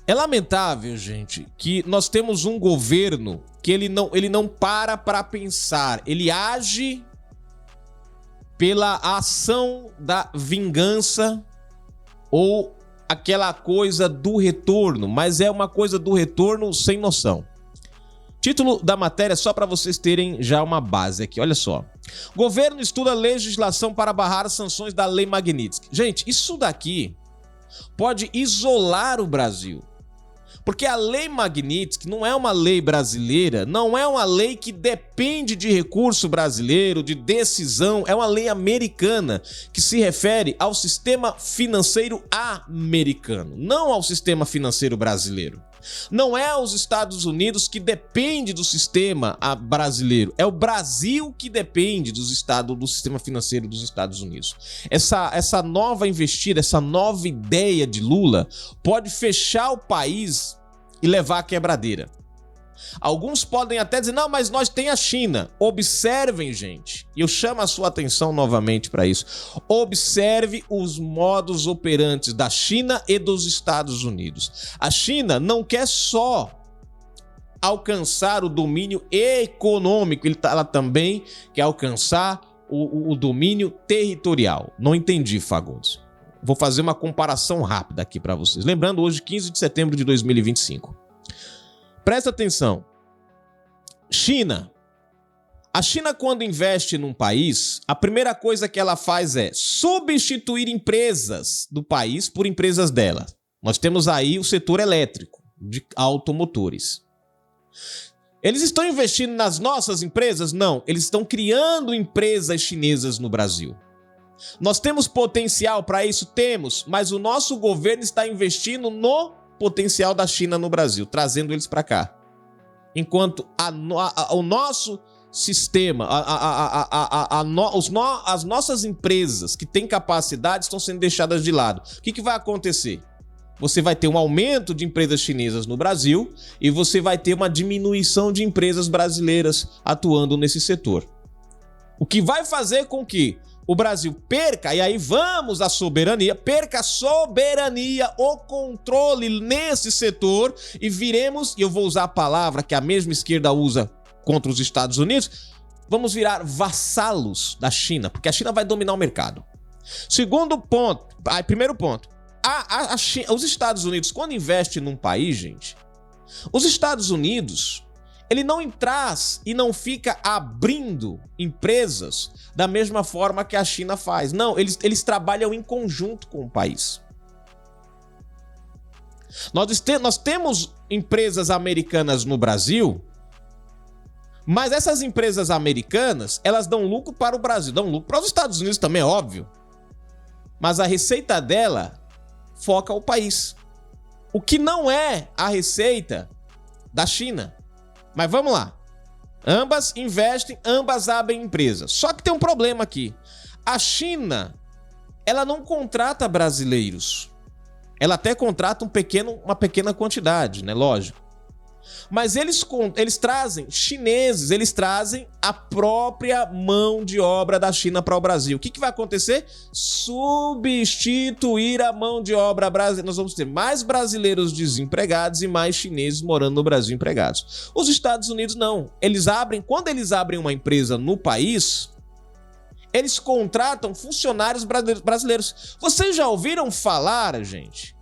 É lamentável, gente, que nós temos um governo que ele não para pensar, ele age pela ação da vingança ou aquela coisa do retorno, mas é uma coisa do retorno sem noção. Título da matéria só para vocês terem já uma base aqui, olha só. Governo estuda legislação para barrar as sanções da Lei Magnitsky. Gente, isso daqui pode isolar o Brasil. Porque a Lei Magnitsky não é uma lei brasileira, não é uma lei que depende de recurso brasileiro, de decisão, é uma lei americana que se refere ao sistema financeiro americano, não ao sistema financeiro brasileiro. Não é os Estados Unidos que depende do sistema brasileiro, é o Brasil que depende do sistema financeiro dos Estados Unidos. Essa nova investida, essa nova ideia de Lula pode fechar o país e levar à quebradeira. Alguns podem até dizer, não, mas nós tem a China. Observem, gente, e eu chamo a sua atenção novamente para isso. Observe os modus operantes da China e dos Estados Unidos. A China não quer só alcançar o domínio econômico, ela também quer alcançar o domínio territorial. Não entendi, Fagundes. Vou fazer uma comparação rápida aqui para vocês. Lembrando, hoje, 15 de setembro de 2025. Presta atenção. China. A China, quando investe num país, a primeira coisa que ela faz é substituir empresas do país por empresas dela. Nós temos aí o setor elétrico, de automotores. Eles estão investindo nas nossas empresas? Não. Eles estão criando empresas chinesas no Brasil. Nós temos potencial para isso? Temos, mas o nosso governo está investindo no potencial da China no Brasil, trazendo eles para cá. Enquanto o nosso sistema, as nossas empresas que têm capacidade estão sendo deixadas de lado. O que vai acontecer? Você vai ter um aumento de empresas chinesas no Brasil e você vai ter uma diminuição de empresas brasileiras atuando nesse setor. O que vai fazer com que o Brasil perca, e aí vamos à soberania, perca a soberania, o controle nesse setor e viremos, e eu vou usar a palavra que a mesma esquerda usa contra os Estados Unidos, vamos virar vassalos da China, porque a China vai dominar o mercado. Segundo ponto, primeiro ponto, os Estados Unidos, quando investe num país, gente, os Estados Unidos, ele não traz e não fica abrindo empresas da mesma forma que a China faz. Não, eles trabalham em conjunto com o país. Nós temos empresas americanas no Brasil, mas essas empresas americanas, elas dão lucro para o Brasil, dão lucro para os Estados Unidos também, é óbvio. Mas a receita dela foca o país. O que não é a receita da China. Mas vamos lá. Ambas investem, ambas abrem empresas. Só que tem um problema aqui. A China, ela não contrata brasileiros. Ela até contrata uma pequena quantidade, né? Lógico. Mas eles trazem chineses, eles trazem a própria mão de obra da China para o Brasil. O que vai acontecer? Substituir a mão de obra brasileira. Nós vamos ter mais brasileiros desempregados e mais chineses morando no Brasil empregados. Os Estados Unidos não. Quando eles abrem uma empresa no país, eles contratam funcionários brasileiros. Vocês já ouviram falar, gente,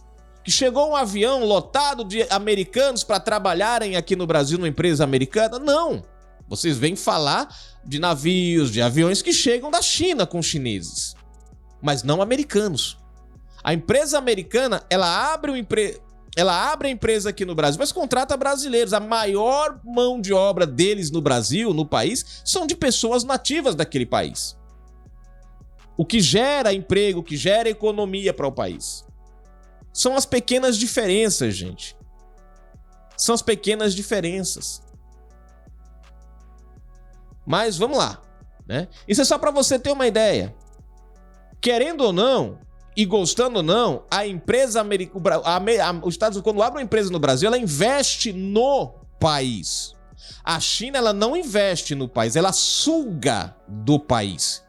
que chegou um avião lotado de americanos para trabalharem aqui no Brasil numa empresa americana? Não. Vocês vêm falar de navios, de aviões que chegam da China com chineses, mas não americanos. A empresa americana, ela abre a empresa aqui no Brasil, mas contrata brasileiros. A maior mão de obra deles no Brasil, no país, são de pessoas nativas daquele país. O que gera emprego, o que gera economia para o país. São as pequenas diferenças, gente. São as pequenas diferenças. Mas vamos lá, né? Isso é só para você ter uma ideia. Querendo ou não, e gostando ou não, a empresa americana, os Estados Unidos, quando abre uma empresa no Brasil, ela investe no país. A China, ela não investe no país, ela suga do país.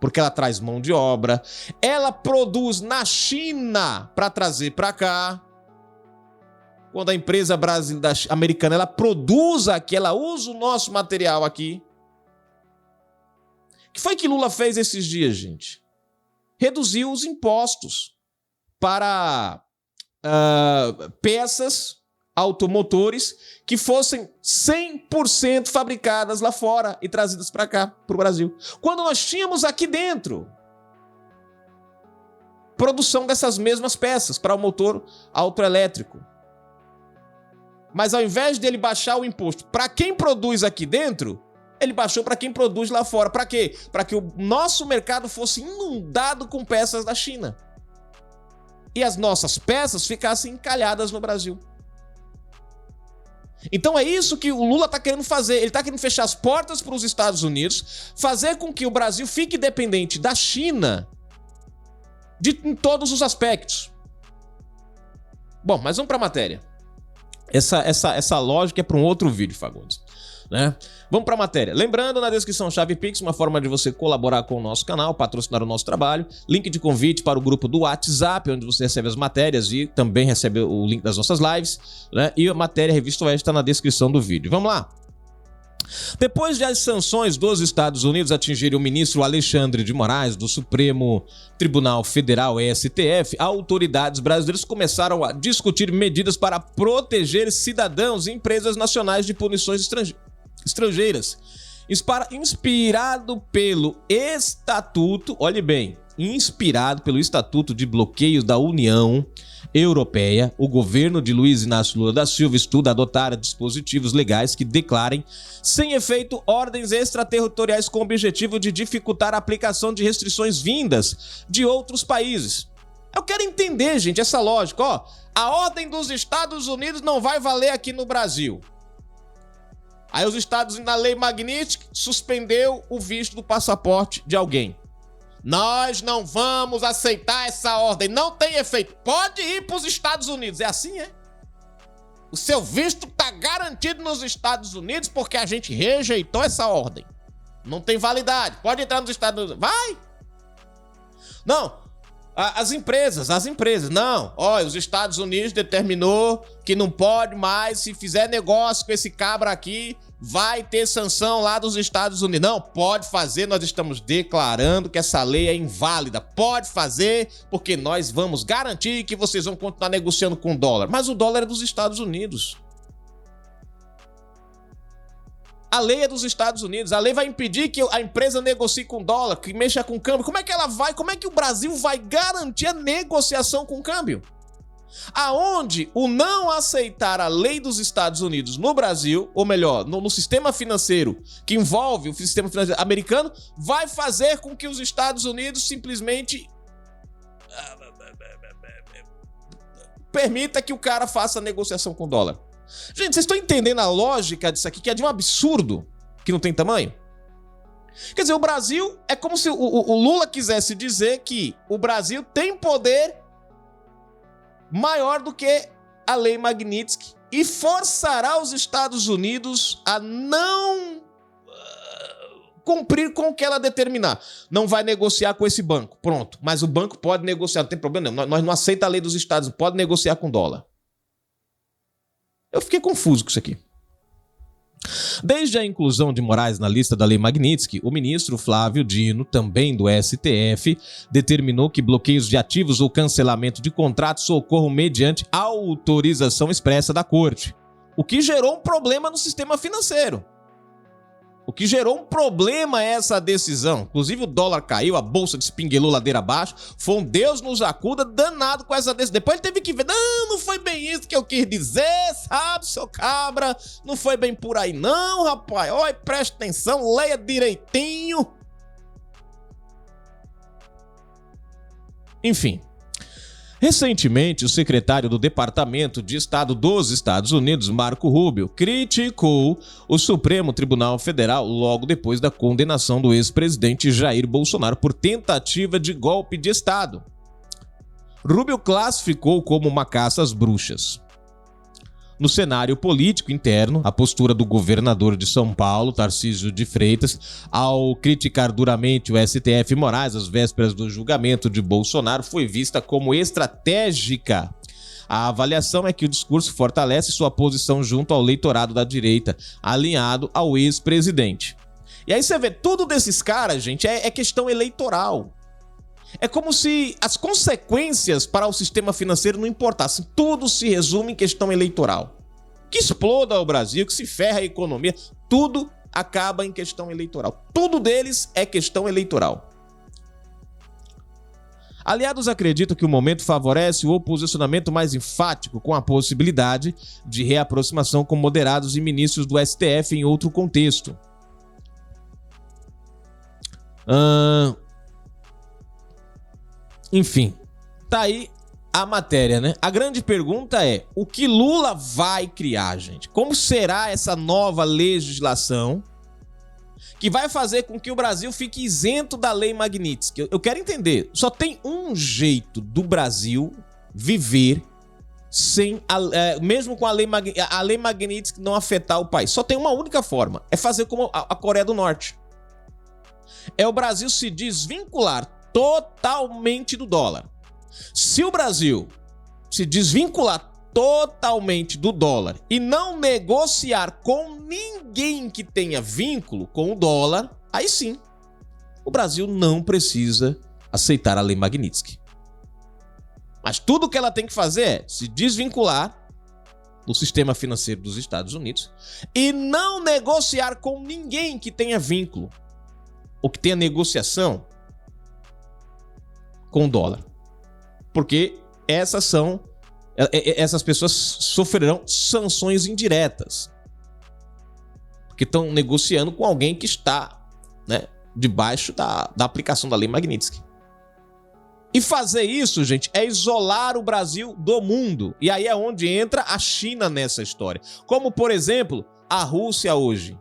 Porque ela traz mão de obra, ela produz na China para trazer para cá. quando a empresa americana ela produz aqui, ela usa o nosso material aqui. O que foi que Lula fez esses dias, gente? Reduziu os impostos para peças automotores que fossem 100% fabricadas lá fora e trazidas para cá, para o Brasil. Quando nós tínhamos aqui dentro produção dessas mesmas peças para o motor autoelétrico. Mas ao invés dele baixar o imposto para quem produz aqui dentro, ele baixou para quem produz lá fora. Para quê? Para que o nosso mercado fosse inundado com peças da China. E as nossas peças ficassem encalhadas no Brasil. Então é isso que o Lula está querendo fazer. Ele está querendo fechar as portas para os Estados Unidos, fazer com que o Brasil fique dependente da China em todos os aspectos. Bom, mas vamos para a matéria. Essa lógica é para um outro vídeo, Fagundes, né? Vamos para a matéria. Lembrando, na descrição chave Pix, uma forma de você colaborar com o nosso canal, patrocinar o nosso trabalho, link de convite para o grupo do WhatsApp, onde você recebe as matérias e também recebe o link das nossas lives, né? E a matéria Revista Oeste está na descrição do vídeo. Vamos lá. Depois de as sanções dos Estados Unidos atingirem o ministro Alexandre de Moraes do Supremo Tribunal Federal, STF, autoridades brasileiras começaram a discutir medidas para proteger cidadãos e empresas nacionais de punições estrangeiras. Inspirado pelo Estatuto, olhe bem, inspirado pelo Estatuto de Bloqueio da União Europeia, o governo de Luiz Inácio Lula da Silva estuda adotar dispositivos legais que declarem sem efeito ordens extraterritoriais com o objetivo de dificultar a aplicação de restrições vindas de outros países. Eu quero entender, gente, essa lógica. Ó, a ordem dos Estados Unidos não vai valer aqui no Brasil. Aí os Estados Unidos, na lei Magnitsky, suspendeu o visto do passaporte de alguém. Nós não vamos aceitar essa ordem, não tem efeito. Pode ir para os Estados Unidos. É assim, é? O seu visto está garantido nos Estados Unidos porque a gente rejeitou essa ordem. Não tem validade. Pode entrar nos Estados Unidos. Vai! Não. As empresas. Não. Olha, os Estados Unidos determinou que não pode mais, se fizer negócio com esse cabra aqui, vai ter sanção lá dos Estados Unidos. Não, pode fazer, nós estamos declarando que essa lei é inválida. Pode fazer, porque nós vamos garantir que vocês vão continuar negociando com o dólar. Mas o dólar é dos Estados Unidos. A lei é dos Estados Unidos. A lei vai impedir que a empresa negocie com dólar, que mexa com câmbio. Como é que o Brasil vai garantir a negociação com câmbio? Aonde o não aceitar a lei dos Estados Unidos no Brasil, ou melhor, no sistema financeiro que envolve o sistema financeiro americano, vai fazer com que os Estados Unidos simplesmente permita que o cara faça a negociação com dólar. Gente, vocês estão entendendo a lógica disso aqui, que é de um absurdo que não tem tamanho? Quer dizer, o Brasil é como se o Lula quisesse dizer que o Brasil tem poder maior do que a lei Magnitsky e forçará os Estados Unidos a não cumprir com o que ela determinar. Não vai negociar com esse banco, pronto. Mas o banco pode negociar, não tem problema não. Nós não aceitamos a lei dos Estados, pode negociar com dólar. Eu fiquei confuso com isso aqui. Desde a inclusão de Moraes na lista da lei Magnitsky, o ministro Flávio Dino, também do STF, determinou que bloqueios de ativos ou cancelamento de contratos ocorram mediante autorização expressa da Corte, o que gerou um problema no sistema financeiro. O que gerou um problema é essa decisão. Inclusive o dólar caiu, a bolsa despinguelou ladeira abaixo. Foi um Deus nos acuda danado com essa decisão. Depois ele teve que ver. Não foi bem isso que eu quis dizer, sabe, seu cabra? Não foi bem por aí não, rapaz. Olha, preste atenção, leia direitinho. Enfim. Recentemente, o secretário do Departamento de Estado dos Estados Unidos, Marco Rubio, criticou o Supremo Tribunal Federal logo depois da condenação do ex-presidente Jair Bolsonaro por tentativa de golpe de Estado. Rubio classificou como uma caça às bruxas. No cenário político interno, a postura do governador de São Paulo, Tarcísio de Freitas, ao criticar duramente o STF Moraes às vésperas do julgamento de Bolsonaro, foi vista como estratégica. A avaliação é que o discurso fortalece sua posição junto ao eleitorado da direita, alinhado ao ex-presidente. E aí você vê, tudo desses caras, gente, é questão eleitoral. É como se as consequências para o sistema financeiro não importassem. Tudo se resume em questão eleitoral. Que exploda o Brasil, que se ferra a economia, tudo acaba em questão eleitoral. Tudo deles é questão eleitoral. Aliados acreditam que o momento favorece o posicionamento mais enfático com a possibilidade de reaproximação com moderados e ministros do STF em outro contexto. Enfim, tá aí a matéria, né? A grande pergunta é, o que Lula vai criar, gente? Como será essa nova legislação que vai fazer com que o Brasil fique isento da Lei Magnitsky? Eu quero entender, só tem um jeito do Brasil viver sem mesmo com a Lei Magnitsky não afetar o país. Só tem uma única forma, é fazer como a Coreia do Norte. É o Brasil se desvincular totalmente do dólar. Se o Brasil se desvincular totalmente do dólar e não negociar com ninguém que tenha vínculo com o dólar, aí sim, o Brasil não precisa aceitar a Lei Magnitsky. Mas tudo que ela tem que fazer é se desvincular do sistema financeiro dos Estados Unidos e não negociar com ninguém que tenha vínculo ou que tenha negociação com o dólar. Porque essas pessoas sofrerão sanções indiretas. Porque estão negociando com alguém que está, né, debaixo da aplicação da Lei Magnitsky. E fazer isso, gente, é isolar o Brasil do mundo. E aí é onde entra a China nessa história. Como, por exemplo, a Rússia hoje.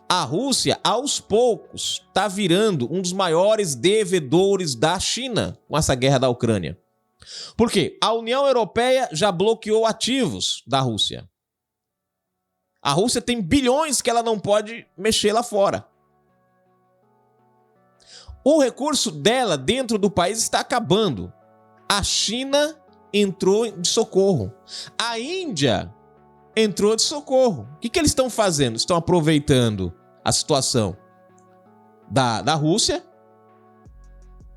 A Rússia, aos poucos, está virando um dos maiores devedores da China com essa guerra da Ucrânia. Por quê? A União Europeia já bloqueou ativos da Rússia. A Rússia tem bilhões que ela não pode mexer lá fora. O recurso dela dentro do país está acabando. A China entrou de socorro. A Índia entrou de socorro. O que eles estão fazendo? Estão aproveitando a situação da Rússia,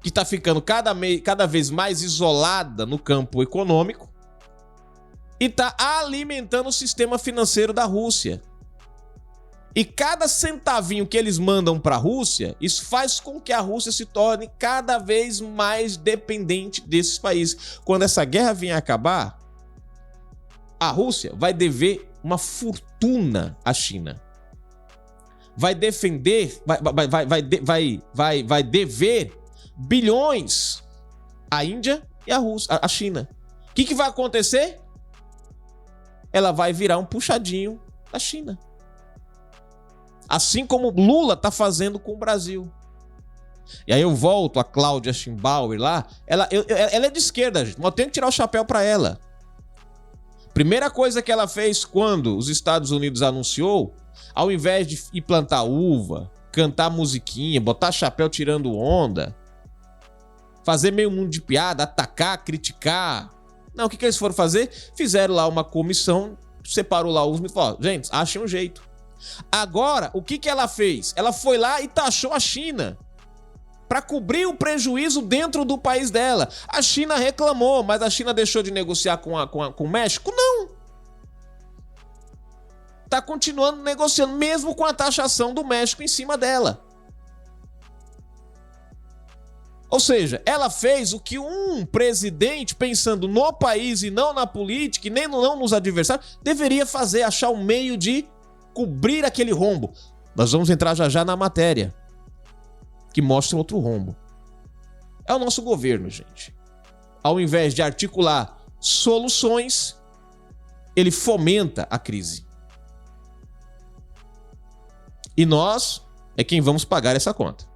que está ficando cada vez mais isolada no campo econômico, e está alimentando o sistema financeiro da Rússia. E cada centavinho que eles mandam para a Rússia, isso faz com que a Rússia se torne cada vez mais dependente desses países. Quando essa guerra vier a acabar, a Rússia vai dever uma fortuna à China. Vai dever bilhões à Índia e à China. O que vai acontecer? Ela vai virar um puxadinho da China. Assim como Lula está fazendo com o Brasil. E aí eu volto a Cláudia Sheinbaum lá. Ela é de esquerda, gente, mas eu tenho que tirar o chapéu para ela. Primeira coisa que ela fez quando os Estados Unidos anunciou, ao invés de ir plantar uva, cantar musiquinha, botar chapéu tirando onda, fazer meio mundo de piada, atacar, criticar. Não, o que eles foram fazer? Fizeram lá uma comissão, separou lá os... Falou, gente, achem um jeito. Agora, o que ela fez? Ela foi lá e taxou a China para cobrir o prejuízo dentro do país dela. A China reclamou, mas a China deixou de negociar com o México? Não. Tá continuando negociando, mesmo com a taxação do México em cima dela. Ou seja, ela fez o que um presidente, pensando no país e não na política, e nem não nos adversários, deveria fazer, achar um meio de cobrir aquele rombo. Nós vamos entrar já na matéria que mostra outro rombo. É o nosso governo, gente. Ao invés de articular soluções, ele fomenta a crise. E nós é quem vamos pagar essa conta.